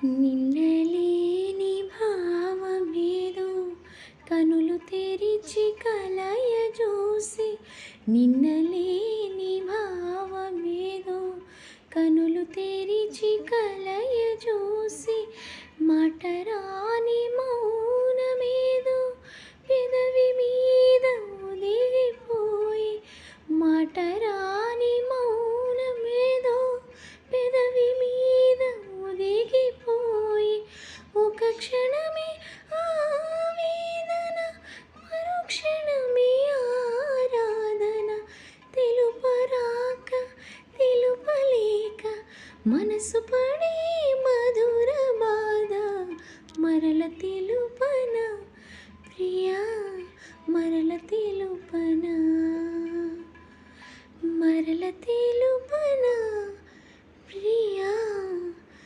నిన్నలేని భావమేదో కనులు తెరిచి కలయ చూసి, నిన్నలేని భావమేదో కనులు తెరిచి కలయ చూసి, మాటరాని మౌనమేదో పెదవి మీద ఒదిగిపోయి, మాటరాని మౌనమేదో పెదవి మీద ఒదిగిపోయి, ఒక క్షణమే ఆవేదన మరుక్షణమే ఆరాధన, తెలుపరాక తెలుపలేక మనసు పడే మధుర బాధ, మరల తెలుపన ప్రియా.